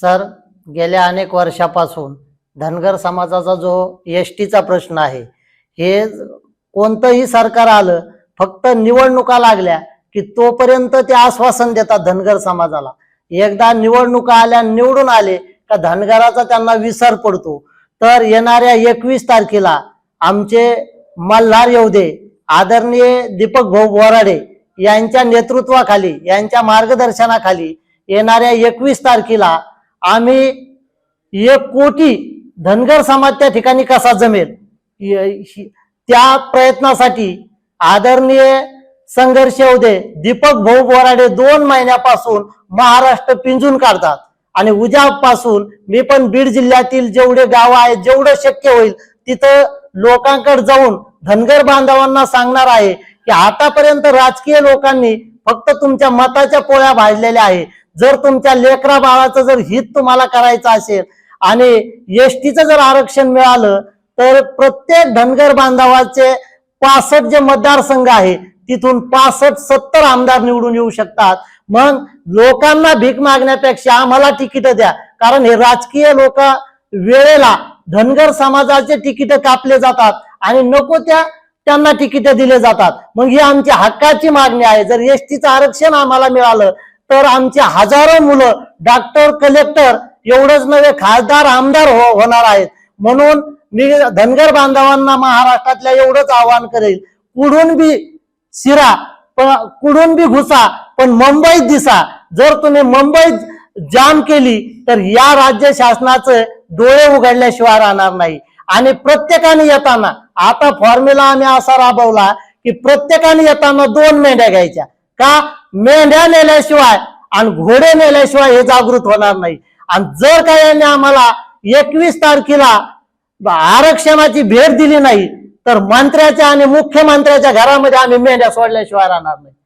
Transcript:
Sir, गेल्या अनेक वर्षापासून धनगर समाजाचा जो एसटीचा प्रश्न आहे, हे कोणतंही सरकार आलं, फक्त निवडणुका लागल्या की तोपर्यंत ते आश्वासन देतात धनगर समाजाला. एकदा निवडणुका आल्या, निवडून आले का धनगराचा त्यांना विसर पडतो. तर येणाऱ्या 21 तारखेला आमचे मल्हार येऊदे, आदरणीय दीपक भाऊ बोराडे यांच्या नेतृत्वाखाली, यांच्या मार्गदर्शनाखाली येणाऱ्या 21 तारखेला आम्ही 1 कोटी धनगर समाज त्या ठिकाणी कसा जमेल, त्या प्रयत्नासाठी आदरणीय संघर्ष येऊदे दीपक भाऊ बोराडे 2 महिन्यापासून महाराष्ट्र पिंजून काढतात. आणि उद्यापासून मी पण बीड जिल्ह्यातील जेवढे गाव आहेत, जेवढं शक्य होईल तिथं लोकांकडे जाऊन धनगर बांधवांना सांगणार आहे की आतापर्यंत राजकीय लोकांनी फक्त तुमच्या मताच्या पोळ्या भाजलेल्या आहे. जर तुमच्या लेकरा बाळाचं जर हित तुम्हाला करायचं असेल आणि एसटीचं जर आरक्षण मिळालं तर प्रत्येक धनगर बांधवाचे 65 जे मतदारसंघ आहे तिथून 65-70 आमदार निवडून येऊ शकतात. मग लोकांना भीक मागण्यापेक्षा आम्हाला तिकीट द्या, कारण हे राजकीय लोक वेळेला धनगर समाजाचे तिकीट कापले जातात आणि नको त्यांना तिकीट दिले जातात. मग ही आमची हक्काची मागणी आहे. जर एसटीचं आरक्षण आम्हाला मिळालं तर आमचे हजारो मुलं डॉक्टर, कलेक्टर, एवढंच नव्हे खासदार, आमदार होणार आहेत. म्हणून मी धनगर बांधवांना महाराष्ट्रातल्या एवढंच आवाहन करेल, कुठून बी शिरा, कुठून बी घुसा, पण मुंबईत दिसा. जर तुम्ही मुंबईत जाम केली तर या राज्य शासनाचे डोळे उघडल्याशिवाय राहणार नाही. आणि प्रत्येकाने येताना, आता फॉर्म्युला आम्ही असा राबवला की प्रत्येकाने येताना 2 मेंढ्या घ्यायच्या. का? मेंढ्या नेल्याशिवाय आणि घोडे नेल्याशिवाय हे जागृत होणार नाही. आणि जर का यांनी आम्हाला 21 तारखेला आरक्षणाची भेट दिली नाही तर मंत्र्याच्या आणि मुख्यमंत्र्याच्या घरामध्ये आम्ही मेंढ्या सोडल्याशिवाय राहणार नाही.